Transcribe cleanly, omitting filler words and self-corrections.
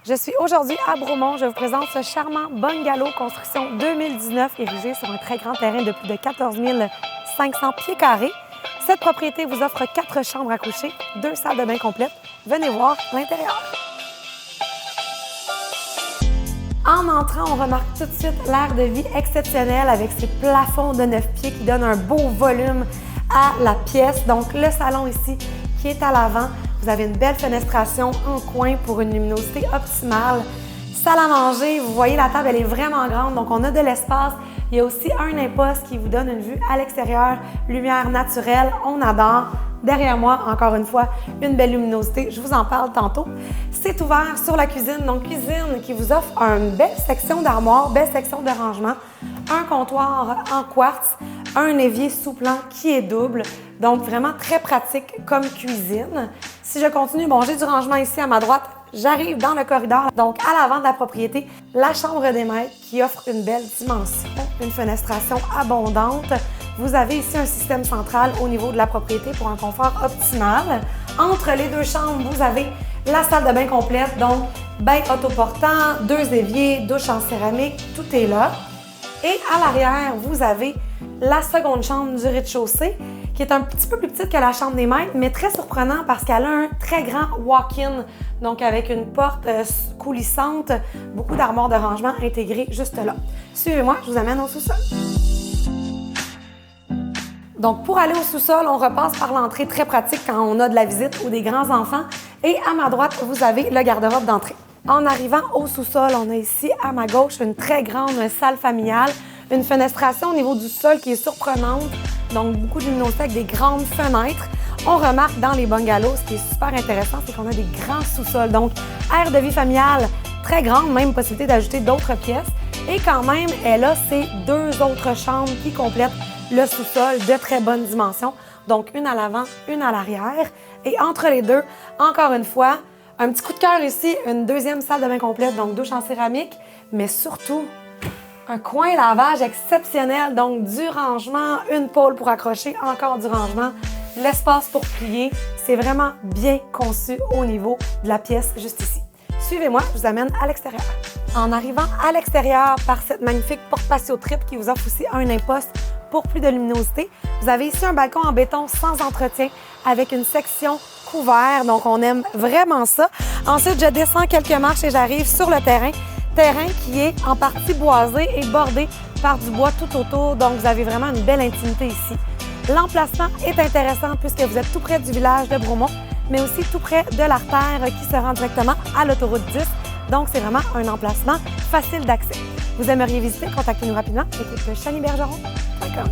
Je suis aujourd'hui à Bromont. Je vous présente ce charmant bungalow construction 2019 érigé sur un très grand terrain de plus de 14 500 pieds carrés. Cette propriété vous offre 4 chambres à coucher, 2 salles de bain complètes. Venez voir l'intérieur. En entrant, on remarque tout de suite l'air de vie exceptionnel avec ses plafonds de 9 pieds qui donnent un beau volume à la pièce. Donc, le salon ici qui est à l'avant. Vous avez une belle fenestration en coin pour une luminosité optimale. Salle à manger, vous voyez la table, elle est vraiment grande, donc on a de l'espace. Il y a aussi un imposte qui vous donne une vue à l'extérieur, lumière naturelle, on adore. Derrière moi, encore une fois, une belle luminosité, je vous en parle tantôt. C'est ouvert sur la cuisine, donc cuisine qui vous offre une belle section d'armoire, belle section de rangement, un comptoir en quartz, un évier sous-plan qui est double, donc vraiment très pratique comme cuisine. Si je continue, bon, j'ai du rangement ici à ma droite, j'arrive dans le corridor, donc à l'avant de la propriété, la chambre des maîtres qui offre une belle dimension, une fenestration abondante. Vous avez ici un système central au niveau de la propriété pour un confort optimal. Entre les deux chambres, vous avez la salle de bain complète, donc bain autoportant, 2 éviers, douche en céramique, tout est là. Et à l'arrière, vous avez la seconde chambre du rez-de-chaussée qui est un petit peu plus petite que la chambre des maîtres, mais très surprenant parce qu'elle a un très grand walk-in, donc avec une porte coulissante, beaucoup d'armoires de rangement intégrées juste là. Suivez-moi, je vous amène au sous-sol. Donc, pour aller au sous-sol, on repasse par l'entrée très pratique quand on a de la visite ou des grands enfants. Et à ma droite, vous avez le garde-robe d'entrée. En arrivant au sous-sol, on a ici à ma gauche une très grande salle familiale, une fenestration au niveau du sol qui est surprenante, donc beaucoup de luminosité avec des grandes fenêtres. On remarque dans les bungalows, ce qui est super intéressant, c'est qu'on a des grands sous-sols, donc aire de vie familiale très grande, même possibilité d'ajouter d'autres pièces. Et quand même, elle a ses 2 autres chambres qui complètent le sous-sol de très bonne dimension, donc une à l'avant, une à l'arrière. Et entre les deux, encore une fois, un petit coup de cœur ici, une deuxième salle de bain complète, donc douche en céramique, mais surtout un coin lavage exceptionnel, donc du rangement, une pôle pour accrocher, encore du rangement, l'espace pour plier. C'est vraiment bien conçu au niveau de la pièce juste ici. Suivez-moi, je vous amène à l'extérieur. En arrivant à l'extérieur par cette magnifique porte patio triple qui vous offre aussi un imposte pour plus de luminosité, vous avez ici un balcon en béton sans entretien avec une section couverte, donc on aime vraiment ça. Ensuite, je descends quelques marches et j'arrive sur le terrain qui est en partie boisé et bordé par du bois tout autour, donc vous avez vraiment une belle intimité ici. L'emplacement est intéressant puisque vous êtes tout près du village de Bromont, mais aussi tout près de l'artère qui se rend directement à l'autoroute 10, donc c'est vraiment un emplacement facile d'accès. Vous aimeriez visiter? Contactez-nous rapidement. Équipe chanibergeron.com.